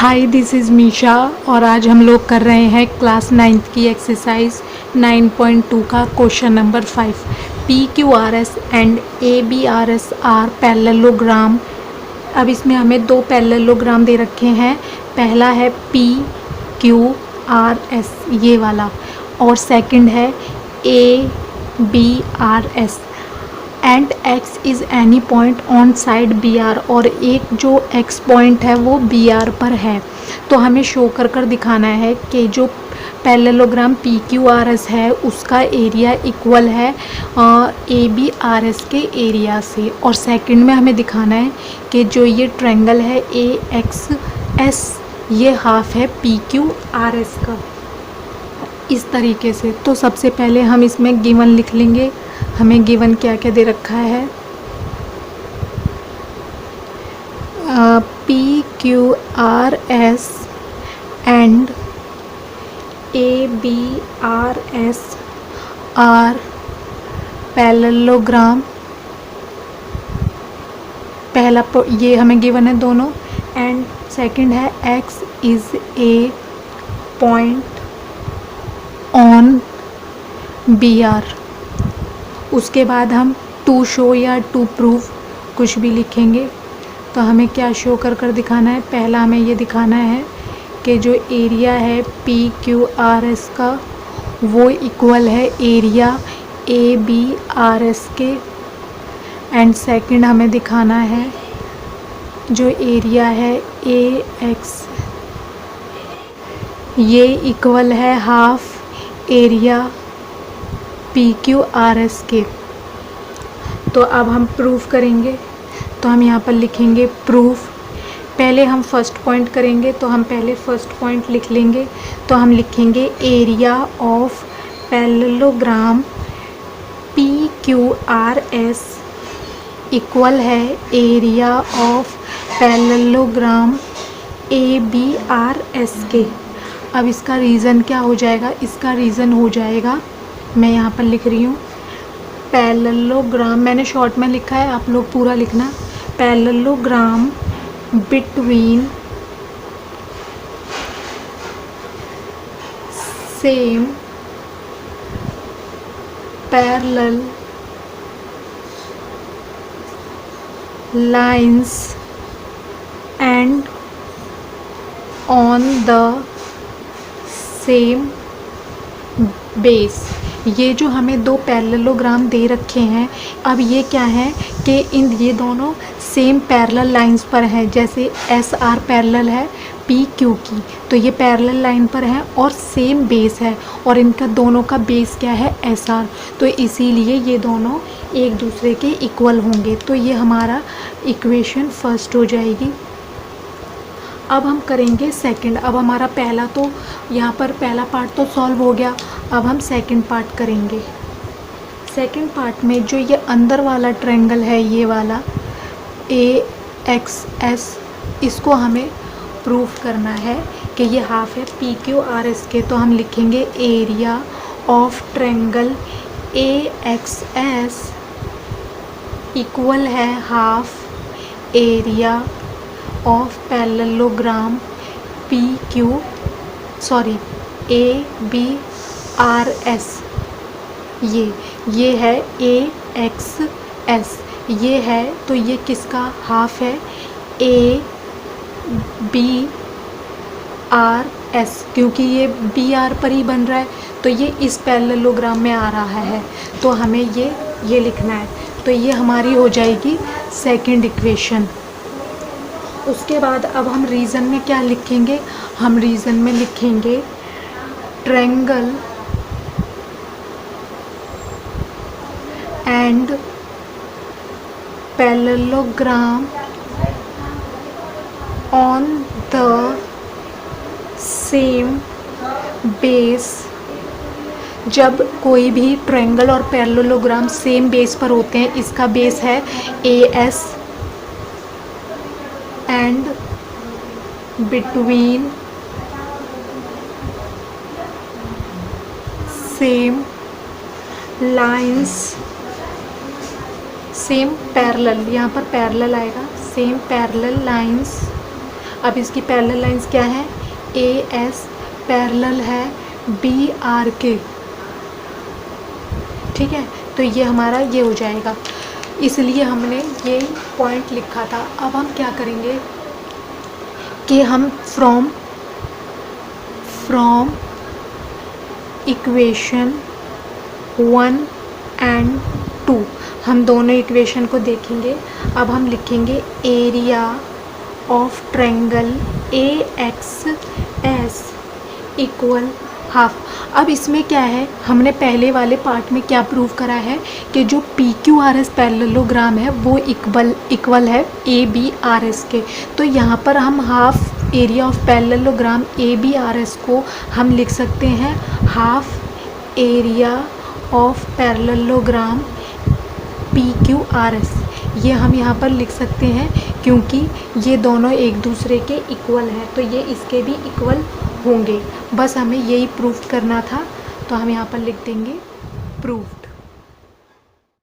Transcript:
Hi this is Misha और आज हम लोग कर रहे हैं क्लास 9th की एक्सरसाइज 9.2 का question number 5। P Q R S and A B R S R parallelogram. अब इसमें हमें दो पैरेललोग्राम दे रखे हैं। पहला है पी क्यू आर एस ये वाला और सेकंड है A B R S and x is any point on side B R, और एक जो x पॉइंट है वो बी आर पर है। तो हमें शो कर दिखाना है कि जो parallelogram P Q R S है उसका एरिया इक्वल है ए बी आर एस के एरिया से। और सेकंड में हमें दिखाना है कि जो ये ट्रायंगल है ए एक्स एस ये हाफ है पी क्यू आर एस का, इस तरीके से। तो सबसे पहले हम इसमें गिवन लिख लेंगे। हमें गिवन क्या क्या दे रखा है, P Q R S and A B R S R parallelogram. पहला ये हमें गिवन है दोनों, एंड सेकंड है x is a point on B R. उसके बाद हम टू शो या टू प्रूव कुछ भी लिखेंगे। तो हमें क्या शो कर दिखाना है, पहला हमें ये दिखाना है कि जो एरिया है पी क्यू आर एस का वो इक्वल है area A B R S के। एंड सेकंड हमें दिखाना है जो एरिया है ए एक्स ये इक्वल है half area P Q R S के। तो अब हम प्रूफ करेंगे। तो हम यहाँ पर लिखेंगे प्रूफ। पहले हम फर्स्ट पॉइंट करेंगे, तो हम पहले फर्स्ट पॉइंट लिख लेंगे। तो हम लिखेंगे area of parallelogram P Q R S equal है area of parallelogram A B R S के। अब इसका रीज़न क्या हो जाएगा, इसका रीज़न हो जाएगा, मैं यहाँ पर लिख रही हूँ पैरेललोग्राम, मैंने शॉर्ट में लिखा है, आप लोग पूरा लिखना। Parallelogram between same parallel lines and on the same base. ये जो हमें दो पैरेललोग्राम दे रखे हैं, अब ये क्या है कि ये दोनों सेम पैरेलल लाइंस पर हैं। जैसे एस आर पैरेलल है पी क्यू की, तो ये पैरेलल लाइन पर है और सेम बेस है, और इनका दोनों का बेस क्या है एस आर। तो इसीलिए ये दोनों एक दूसरे के इक्वल होंगे। तो ये हमारा इक्वेशन फर्स्ट हो जाएगी। अब हम करेंगे सेकंड। अब हमारा पहला तो यहाँ पर पहला पार्ट तो सॉल्व हो गया। अब हम सेकंड पार्ट करेंगे। सेकंड पार्ट में जो ये अंदर वाला ट्रायंगल है ये वाला ए एक्स एस, इसको हमें प्रूफ करना है कि ये हाफ है पी क्यू आर एस के। तो हम लिखेंगे area of triangle A X S equal है half area of parallelogram A B R S. ये है ए एक्स एस ये है, तो ये किसका हाफ है ए बी आर एस, क्योंकि ये बी आर पर ही बन रहा है तो ये इस पैरेललोग्राम में आ रहा है। तो हमें ये लिखना है। तो ये हमारी हो जाएगी सेकंड इक्वेशन। उसके बाद अब हम रीज़न में क्या लिखेंगे, हम रीज़न में लिखेंगे triangle and parallelogram on the same base. जब कोई भी ट्रायंगल और पैरेललोग्राम सेम बेस पर होते हैं, इसका बेस है A S and between same lines same parallel, यहाँ पर पैरेलल आएगा, सेम पैरेलल लाइंस अब इसकी पैरेलल लाइंस क्या है, ए एस पैरेलल है बी आर के, ठीक है। तो ये हमारा ये हो जाएगा, इसलिए हमने ये पॉइंट लिखा था। अब हम क्या करेंगे कि हम फ्रॉम इक्वेशन 1 एंड 2 हम दोनों इक्वेशन को देखेंगे। अब हम लिखेंगे area of triangle A X S equal half. अब इसमें क्या है, हमने पहले वाले पार्ट में क्या प्रूव करा है कि जो P Q R S parallelogram है वो इक्वल है ए बी आर एस के। तो यहाँ पर हम half area of parallelogram A B R S को हम लिख सकते हैं half area of parallelogram P Q R S. ये हम यहाँ पर लिख सकते हैं क्योंकि ये दोनों एक दूसरे के इक्वल हैं, तो ये इसके भी इक्वल होंगे। बस हमें यही प्रूफ करना था, तो हम यहाँ पर लिख देंगे प्रूफ।